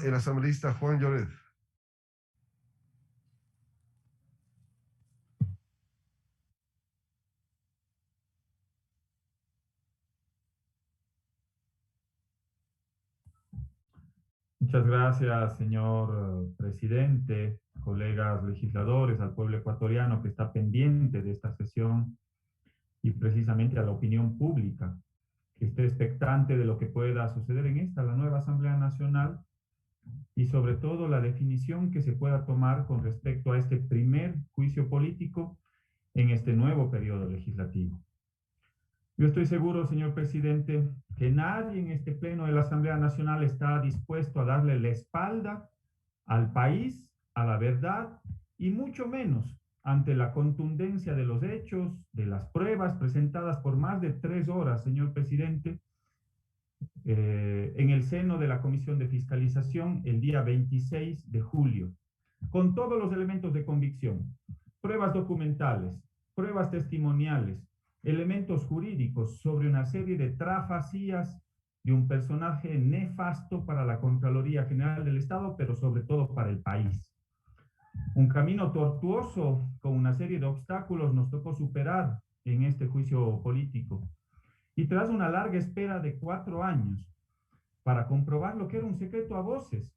el asambleísta Juan Lloret. Muchas gracias, señor presidente, colegas legisladores, al pueblo ecuatoriano que está pendiente de esta sesión y precisamente a la opinión pública que esté expectante de lo que pueda suceder en esta, la nueva Asamblea Nacional, y sobre todo la definición que se pueda tomar con respecto a este primer juicio político en este nuevo periodo legislativo. Yo estoy seguro, señor presidente, que nadie en este pleno de la Asamblea Nacional está dispuesto a darle la espalda al país, a la verdad, y mucho menos ante la contundencia de los hechos, de las pruebas presentadas por más de 3 horas, señor presidente, en el seno de la Comisión de Fiscalización el día 26 de julio, con todos los elementos de convicción, pruebas documentales, pruebas testimoniales, elementos jurídicos sobre una serie de trafacías de un personaje nefasto para la Contraloría General del Estado, pero sobre todo para el país. Un camino tortuoso con una serie de obstáculos nos tocó superar en este juicio político. Y tras una larga espera de 4 años para comprobar lo que era un secreto a voces,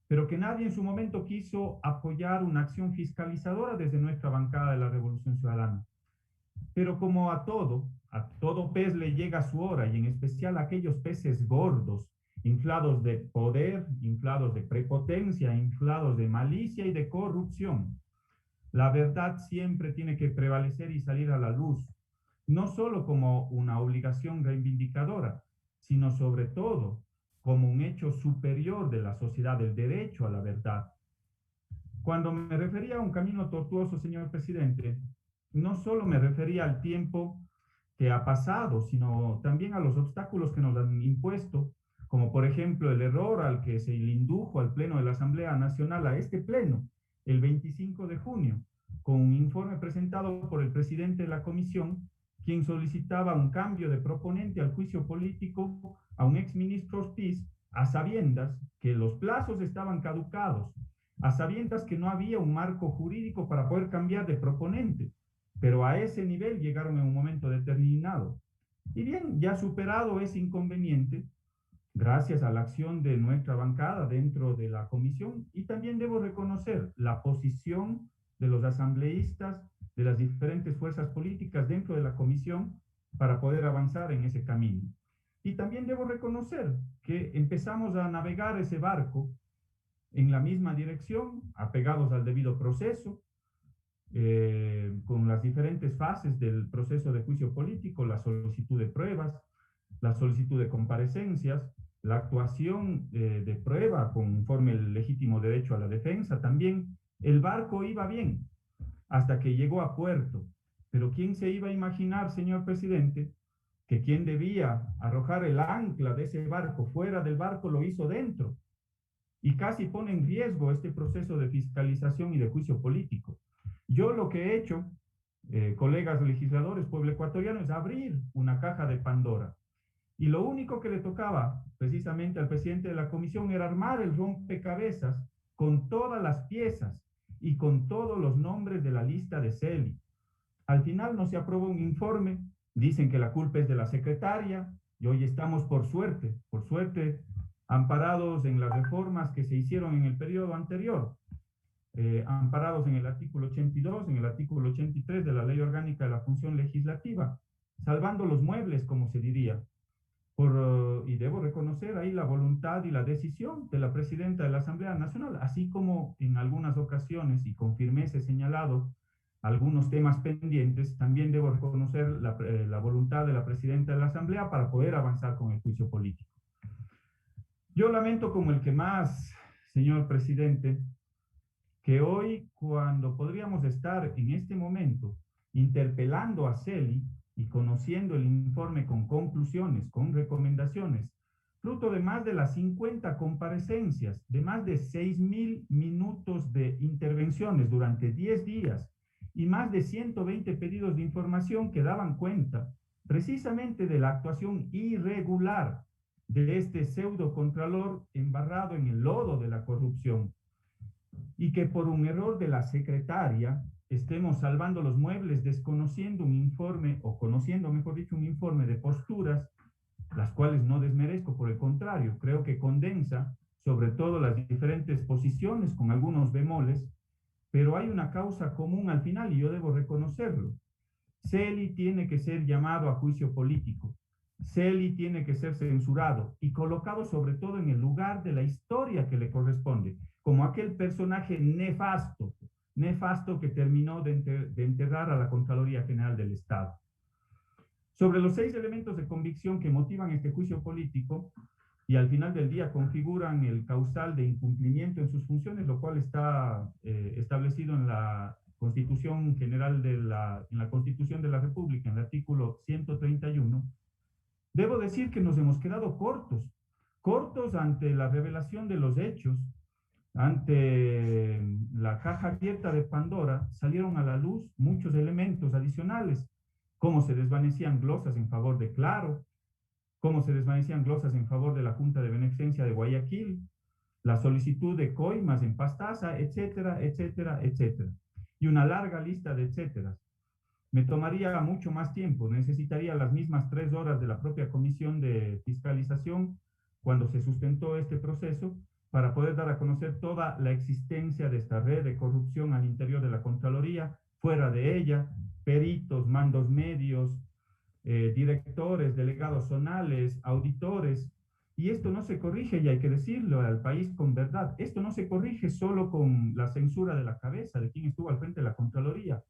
pero que nadie en su momento quiso apoyar una acción fiscalizadora desde nuestra bancada de la Revolución Ciudadana. Pero como a todo pez le llega su hora, y en especial a aquellos peces gordos, inflados de poder, inflados de prepotencia, inflados de malicia y de corrupción, la verdad siempre tiene que prevalecer y salir a la luz, no solo como una obligación reivindicadora, sino sobre todo como un hecho superior de la sociedad, del derecho a la verdad. Cuando me refería a un camino tortuoso, señor presidente, no solo me refería al tiempo que ha pasado, sino también a los obstáculos que nos han impuesto, como por ejemplo el error al que se le indujo al Pleno de la Asamblea Nacional, a este Pleno, el 25 de junio, con un informe presentado por el presidente de la Comisión, quien solicitaba un cambio de proponente al juicio político a un exministro Ortiz, a sabiendas que los plazos estaban caducados, a sabiendas que no había un marco jurídico para poder cambiar de proponente, pero a ese nivel llegaron en un momento determinado. Y bien, ya superado ese inconveniente, gracias a la acción de nuestra bancada dentro de la comisión, y también debo reconocer la posición de los asambleístas de las diferentes fuerzas políticas dentro de la comisión para poder avanzar en ese camino. Y también debo reconocer que empezamos a navegar ese barco en la misma dirección, apegados al debido proceso, con las diferentes fases del proceso de juicio político, la solicitud de pruebas, la solicitud de comparecencias, la actuación de prueba conforme el legítimo derecho a la defensa. También el barco iba bien hasta que llegó a puerto. Pero ¿quién se iba a imaginar, señor presidente, que quien debía arrojar el ancla de ese barco fuera del barco lo hizo dentro? Y casi pone en riesgo este proceso de fiscalización y de juicio político. Yo lo que he hecho, colegas legisladores, pueblo ecuatoriano, es abrir una caja de Pandora. Y lo único que le tocaba precisamente al presidente de la comisión era armar el rompecabezas con todas las piezas y con todos los nombres de la lista de Celi. Al final no se aprobó un informe, dicen que la culpa es de la secretaria, y hoy estamos por suerte, amparados en las reformas que se hicieron en el periodo anterior, amparados en el artículo 82, en el artículo 83 de la Ley Orgánica de la Función Legislativa, salvando los muebles, como se diría. Y debo reconocer ahí la voluntad y la decisión de la presidenta de la Asamblea Nacional, así como en algunas ocasiones, y con firmeza he señalado algunos temas pendientes, también debo reconocer la voluntad de la presidenta de la Asamblea para poder avanzar con el juicio político. Yo lamento como el que más, señor presidente, que hoy, cuando podríamos estar en este momento interpelando a Celi y conociendo el informe con conclusiones, con recomendaciones, fruto de más de las 50 comparecencias, de más de 6.000 minutos de intervenciones durante 10 días y más de 120 pedidos de información que daban cuenta precisamente de la actuación irregular de este pseudo contralor embarrado en el lodo de la corrupción y que por un error de la secretaria estemos salvando los muebles desconociendo un informe o conociendo, mejor dicho, un informe de posturas, las cuales no desmerezco, por el contrario, creo que condensa sobre todo las diferentes posiciones con algunos bemoles, pero hay una causa común al final y yo debo reconocerlo. Celi tiene que ser llamado a juicio político. Celi tiene que ser censurado y colocado sobre todo en el lugar de la historia que le corresponde, como aquel personaje nefasto, nefasto que terminó de enterrar a la Contraloría General del Estado. Sobre los 6 elementos de convicción que motivan este juicio político y al final del día configuran el causal de incumplimiento en sus funciones, lo cual está establecido en la Constitución General en la Constitución de la República, en el artículo 131, debo decir que nos hemos quedado cortos ante la revelación de los hechos, ante la caja abierta de Pandora, salieron a la luz muchos elementos adicionales, cómo se desvanecían glosas en favor de Claro, cómo se desvanecían glosas en favor de la Junta de Beneficencia de Guayaquil, la solicitud de coimas en Pastaza, etcétera, etcétera, etcétera. Y una larga lista de etcéteras. Me tomaría mucho más tiempo, necesitaría las mismas 3 horas de la propia comisión de fiscalización cuando se sustentó este proceso para poder dar a conocer toda la existencia de esta red de corrupción al interior de la Contraloría, fuera de ella, peritos, mandos medios, directores, delegados zonales, auditores, y esto no se corrige, y hay que decirlo al país con verdad, esto no se corrige solo con la censura de la cabeza de quien estuvo al frente de la Contraloría.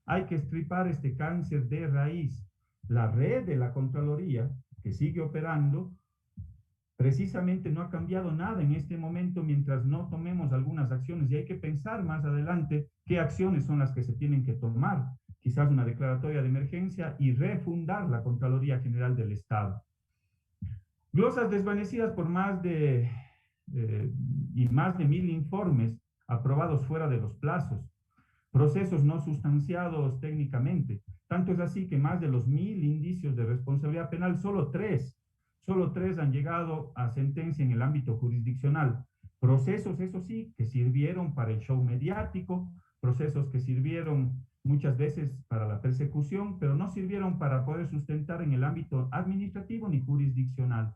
Hay que estripar este cáncer de raíz. La red de la Contraloría, que sigue operando, precisamente no ha cambiado nada en este momento mientras no tomemos algunas acciones, y hay que pensar más adelante qué acciones son las que se tienen que tomar, quizás una declaratoria de emergencia y refundar la Contraloría General del Estado. Glosas desvanecidas por más de 1.000 informes aprobados fuera de los plazos, procesos no sustanciados técnicamente. Tanto es así que más de los 1.000 indicios de responsabilidad penal, solo tres han llegado a sentencia en el ámbito jurisdiccional. Procesos, eso sí, que sirvieron para el show mediático, procesos que sirvieron muchas veces para la persecución, pero no sirvieron para poder sustentar en el ámbito administrativo ni jurisdiccional.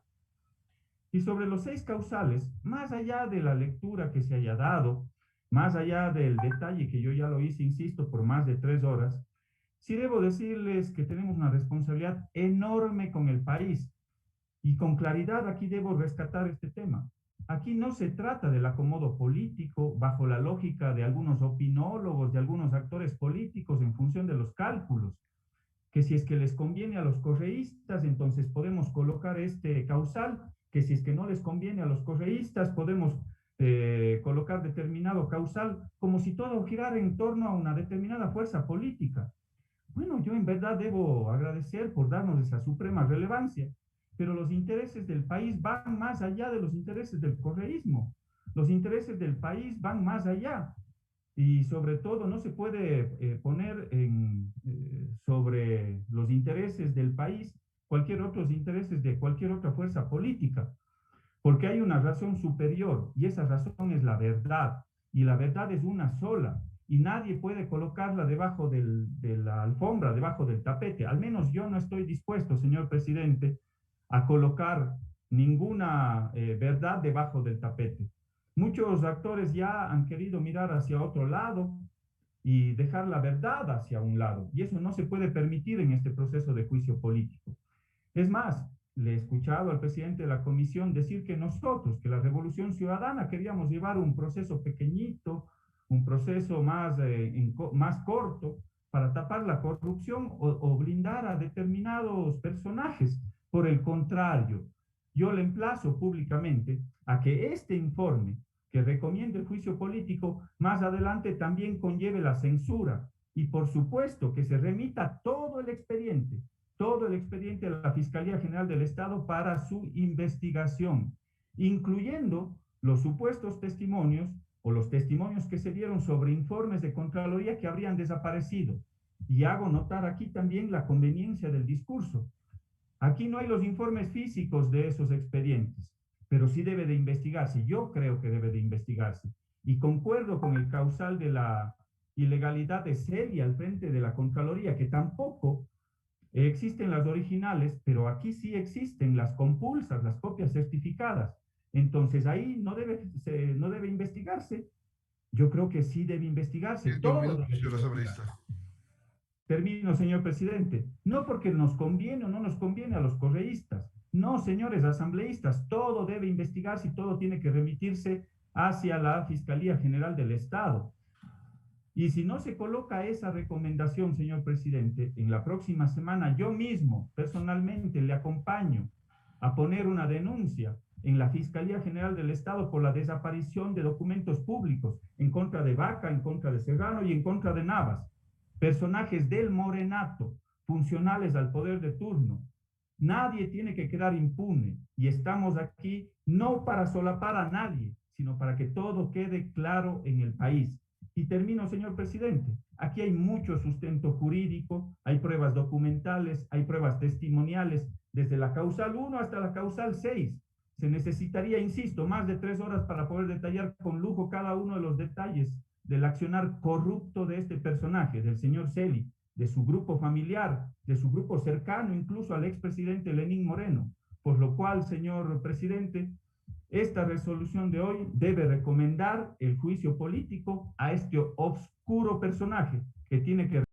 Y sobre los 6 causales, más allá de la lectura que se haya dado, más allá del detalle que yo ya lo hice, insisto, por más de 3 horas, sí debo decirles que tenemos una responsabilidad enorme con el país. Y con claridad aquí debo rescatar este tema. Aquí no se trata del acomodo político bajo la lógica de algunos opinólogos, de algunos actores políticos en función de los cálculos, que si es que les conviene a los correístas, entonces podemos colocar este causal, que si es que no les conviene a los correístas, podemos colocar determinado causal, como si todo girara en torno a una determinada fuerza política. Bueno, yo en verdad debo agradecer por darnos esa suprema relevancia, pero los intereses del país van más allá de los intereses del correísmo. Los intereses del país van más allá. Y sobre todo no se puede poner sobre los intereses del país cualquier otros intereses de cualquier otra fuerza política, porque hay una razón superior y esa razón es la verdad, y la verdad es una sola y nadie puede colocarla debajo de la alfombra, debajo del tapete. Al menos yo no estoy dispuesto, señor presidente, a colocar ninguna verdad debajo del tapete. Muchos actores ya han querido mirar hacia otro lado y dejar la verdad hacia un lado, y eso no se puede permitir en este proceso de juicio político. Es más, le he escuchado al presidente de la comisión decir que nosotros, que la Revolución Ciudadana, queríamos llevar un proceso pequeñito, un proceso más corto, para tapar la corrupción o blindar a determinados personajes. Por el contrario, yo le emplazo públicamente a que este informe que recomienda el juicio político más adelante también conlleve la censura y por supuesto que se remita todo el expediente a la Fiscalía General del Estado para su investigación, incluyendo los supuestos testimonios o los testimonios que se dieron sobre informes de Contraloría que habrían desaparecido. Y hago notar aquí también la conveniencia del discurso. Aquí no hay los informes físicos de esos expedientes, pero sí debe de investigarse. Yo creo que debe de investigarse. Y concuerdo con el causal de la ilegalidad de Celia al frente de la Contraloría, que tampoco existen las originales, pero aquí sí existen las compulsas, las copias certificadas. Entonces ahí no debe investigarse. Yo creo que sí debe investigarse, De un todo minuto, debe señor investigarse. asambleísta. Termino, señor presidente. No porque nos conviene o no nos conviene a los correístas. No, señores asambleístas, todo debe investigarse y todo tiene que remitirse hacia la Fiscalía General del Estado. Y si no se coloca esa recomendación, señor presidente, en la próxima semana yo mismo, personalmente, le acompaño a poner una denuncia en la Fiscalía General del Estado por la desaparición de documentos públicos en contra de Vaca, en contra de Serrano y en contra de Navas, personajes del morenato, funcionales al poder de turno. Nadie tiene que quedar impune y estamos aquí no para solapar a nadie, sino para que todo quede claro en el país. Y termino, señor presidente. Aquí hay mucho sustento jurídico, hay pruebas documentales, hay pruebas testimoniales, desde la causal 1 hasta la causal 6. Se necesitaría, insisto, más de 3 horas para poder detallar con lujo cada uno de los detalles del accionar corrupto de este personaje, del señor Celi, de su grupo familiar, de su grupo cercano incluso al expresidente Lenín Moreno. Por lo cual, señor presidente, esta resolución de hoy debe recomendar el juicio político a este oscuro personaje que tiene que